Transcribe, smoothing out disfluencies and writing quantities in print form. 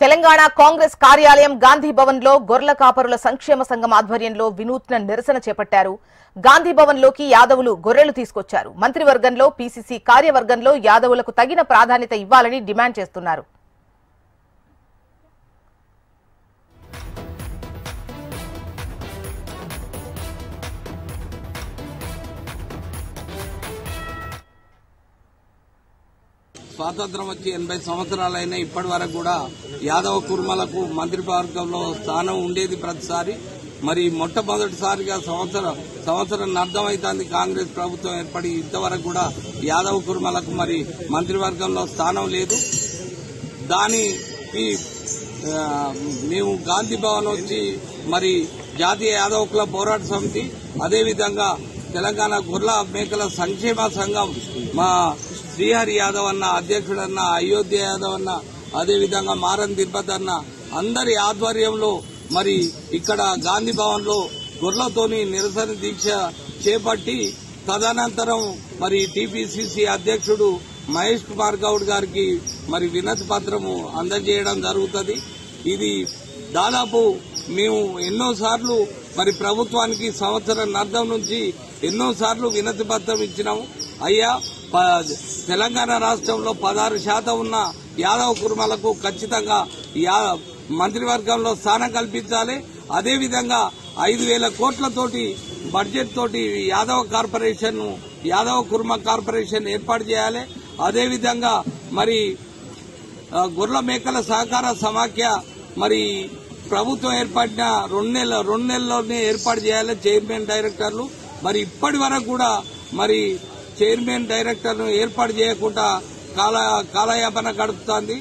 తెలంగాణ కాంగ్రెస్ కార్యాలయం గాంధీ భవన్ లో గొర్ల కాపరుల సంక్షేమ సంఘం ఆధ్వర్యంలో వినూత్న నిరసన చేపట్టారు. గాంధీ భవన్ లోకి యాదవులు గొర్రెలు తీసుకొచ్చారు. మంత్రివర్గంలో పీసీసీ కార్యవర్గంలో యాదవులకు తగిన ప్రాధాన్యత ఇవ్వాలని డిమాండ్ చేస్తున్నారు. స్వాతంత్రం వచ్చి 80 సంవత్సరాలైనా ఇప్పటి వరకు కూడా యాదవ కుర్మలకు మంత్రివర్గంలో స్థానం ఉండేది. ప్రతిసారి మరి మొట్టమొదటిసారిగా సంవత్సరం అర్థమైతుంది కాంగ్రెస్ ప్రభుత్వం ఏర్పడి ఇంతవరకు కూడా యాదవ కుర్మలకు మరి మంత్రివర్గంలో స్థానం లేదు. దానికి మేము గాంధీ భవన్ వచ్చి మరి జాతీయ యాదవ కుల పోరాట సమితి, అదేవిధంగా తెలంగాణ గొర్రెల మేకల సంక్షేమ సంఘం మా శ్రీహరి యాదవ్ అన్న అధ్యక్షుడన్న, అయోధ్య యాదవ్ అన్న, అదేవిధంగా మారన్ తిరుపతి అన్న అందరి ఆధ్వర్యంలో మరి ఇక్కడ గాంధీ భవన్ లో గొర్రెలతోని నిరసన దీక్ష చేపట్టి తదనంతరం మరి టీపీసీసీ అధ్యక్షుడు మహేష్ కుమార్ గౌడ్ గారికి మరి వినతి పత్రము అందజేయడం జరుగుతుంది. ఇది దాదాపు మేము ఎన్నోసార్లు మరి ప్రభుత్వానికి సంవత్సరం నుంచి ఎన్నోసార్లు వినతి పత్రం ఇచ్చినాము. అయ్యా, తెలంగాణ రాష్ట్రంలో 16% ఉన్న యాదవ కుర్మలకు ఖచ్చితంగా మంత్రివర్గంలో స్థానం కల్పించాలి. అదేవిధంగా 5,000 కోట్లతోటి బడ్జెట్ తోటి యాదవ కుర్మ కార్పొరేషన్ ఏర్పాటు చేయాలి. అదేవిధంగా మరి గొర్రెల మేకల సహకార సమాఖ్య మరి ప్రభుత్వం ఏర్పడిన 2 నెలల్లోనే ఏర్పాటు చేయాలి చైర్మన్ డైరెక్టర్లు. మరి ఇప్పటి వరకు కూడా మరి చైర్మన్ డైరెక్టర్ను ఏర్పాటు చేయకుండా కాలయాపన గడుపుతోంది.